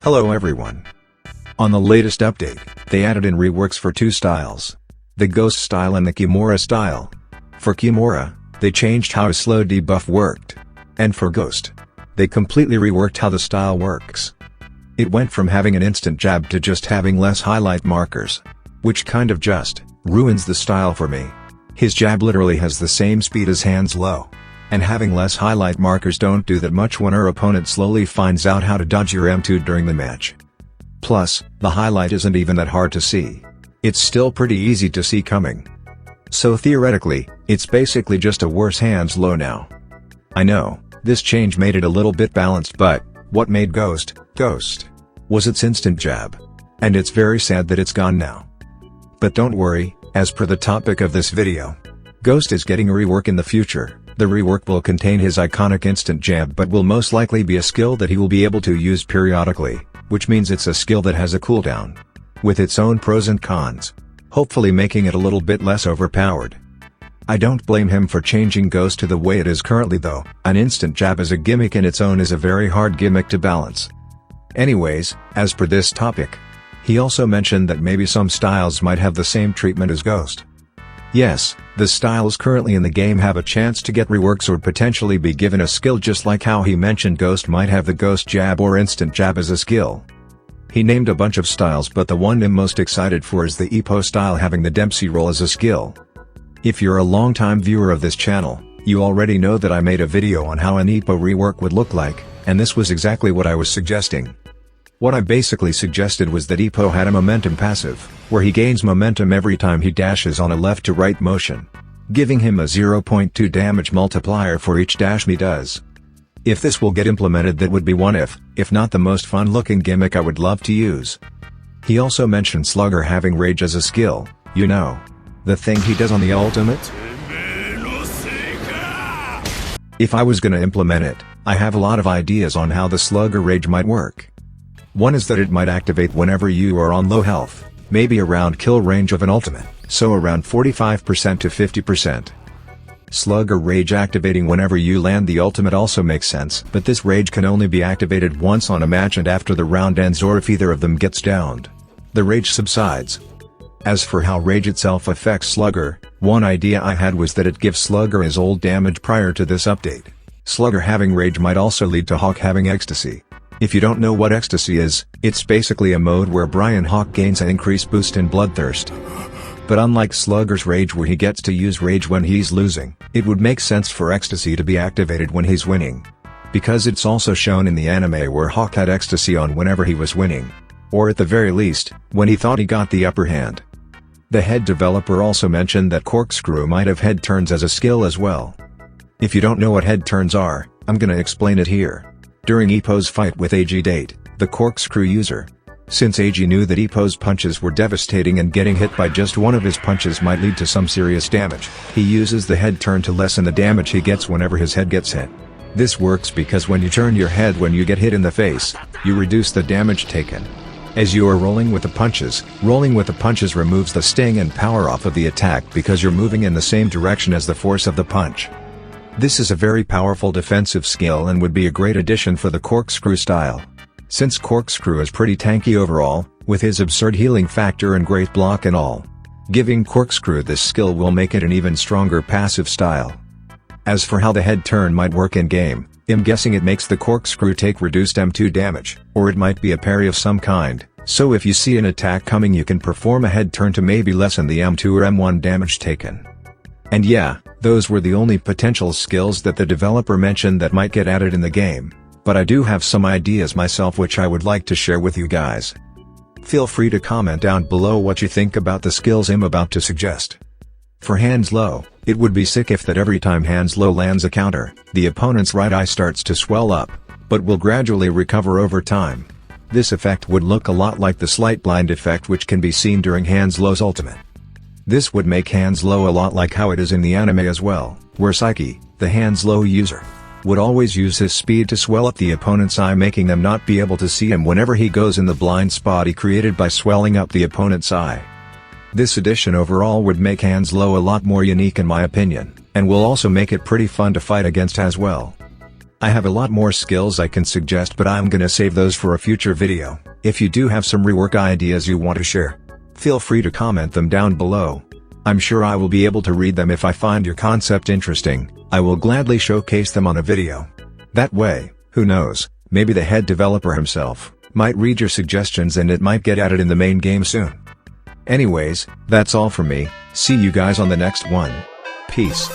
Hello everyone. On the latest update, they added in reworks for two styles. The Ghost style and the Kimura style. For Kimura, they changed how a slow debuff worked. And for Ghost, they completely reworked how the style works. It went from having an instant jab to just having less highlight markers. Which kind of just ruins the style for me. His jab literally has the same speed as hands low. And having less highlight markers don't do that much when our opponent slowly finds out how to dodge your M2 during the match. Plus, the highlight isn't even that hard to see. It's still pretty easy to see coming. So theoretically, it's basically just a worse hands low now. I know, this change made it a little bit balanced, but what made Ghost, was its instant jab. And it's very sad that it's gone now. But don't worry, as per the topic of this video, Ghost is getting a rework in the future. The rework will contain his iconic instant jab but will most likely be a skill that he will be able to use periodically, which means it's a skill that has a cooldown. With its own pros and cons. Hopefully making it a little bit less overpowered. I don't blame him for changing Ghost to the way it is currently though. An instant jab as a gimmick in its own is a very hard gimmick to balance. Anyways, as per this topic, he also mentioned that maybe some styles might have the same treatment as Ghost. Yes, the styles currently in the game have a chance to get reworks or potentially be given a skill, just like how he mentioned Ghost might have the Ghost jab or instant jab as a skill. He named a bunch of styles, but the one I'm most excited for is the Epo style having the Dempsey roll as a skill. If you're a long-time viewer of this channel, you already know that I made a video on how an Epo rework would look like, and this was exactly what I was suggesting. What I basically suggested was that Epo had a momentum passive, where he gains momentum every time he dashes on a left to right motion, giving him a 0.2 damage multiplier for each dash he does. If this will get implemented, that would be one if not the most fun looking gimmick I would love to use. He also mentioned Slugger having rage as a skill, you know, the thing he does on the ultimate. If I was gonna implement it, I have a lot of ideas on how the Slugger rage might work. One is that it might activate whenever you are on low health, maybe around kill range of an ultimate, so around 45% to 50%. Slugger rage activating whenever you land the ultimate also makes sense, but this rage can only be activated once on a match and after the round ends or if either of them gets downed. The rage subsides. As for how rage itself affects Slugger, one idea I had was that it gives Slugger his old damage prior to this update. Slugger having rage might also lead to Hawk having ecstasy. If you don't know what ecstasy is, it's basically a mode where Brian Hawk gains an increased boost in bloodthirst. But unlike Slugger's rage where he gets to use rage when he's losing, it would make sense for ecstasy to be activated when he's winning. Because it's also shown in the anime where Hawk had ecstasy on whenever he was winning. Or at the very least, when he thought he got the upper hand. The head developer also mentioned that Corkscrew might have head turns as a skill as well. If you don't know what head turns are, I'm gonna explain it here. During Epo's fight with AG Date, the Corkscrew user. Since AG knew that Epo's punches were devastating and getting hit by just one of his punches might lead to some serious damage, he uses the head turn to lessen the damage he gets whenever his head gets hit. This works because when you turn your head when you get hit in the face, you reduce the damage taken. As you are rolling with the punches removes the sting and power off of the attack because you're moving in the same direction as the force of the punch. This is a very powerful defensive skill and would be a great addition for the Corkscrew style. Since Corkscrew is pretty tanky overall, with his absurd healing factor and great block and all. Giving Corkscrew this skill will make it an even stronger passive style. As for how the head turn might work in game, I'm guessing it makes the Corkscrew take reduced M2 damage, or it might be a parry of some kind, so if you see an attack coming you can perform a head turn to maybe lessen the M2 or M1 damage taken. And yeah, those were the only potential skills that the developer mentioned that might get added in the game, but I do have some ideas myself which I would like to share with you guys. Feel free to comment down below what you think about the skills I'm about to suggest. For hands low, it would be sick if that every time hands low lands a counter, the opponent's right eye starts to swell up, but will gradually recover over time. This effect would look a lot like the slight blind effect which can be seen during hands low's ultimate. This would make hands low a lot like how it is in the anime as well, where Psyche, the hands low user, would always use his speed to swell up the opponent's eye, making them not be able to see him whenever he goes in the blind spot he created by swelling up the opponent's eye. This addition overall would make hands low a lot more unique in my opinion, and will also make it pretty fun to fight against as well. I have a lot more skills I can suggest, but I'm gonna save those for a future video. If you do have some rework ideas you want to share, feel free to comment them down below. I'm sure I will be able to read them. If I find your concept interesting, I will gladly showcase them on a video. That way, who knows, maybe the head developer himself might read your suggestions and it might get added in the main game soon. Anyways, that's all from me. See you guys on the next one. Peace.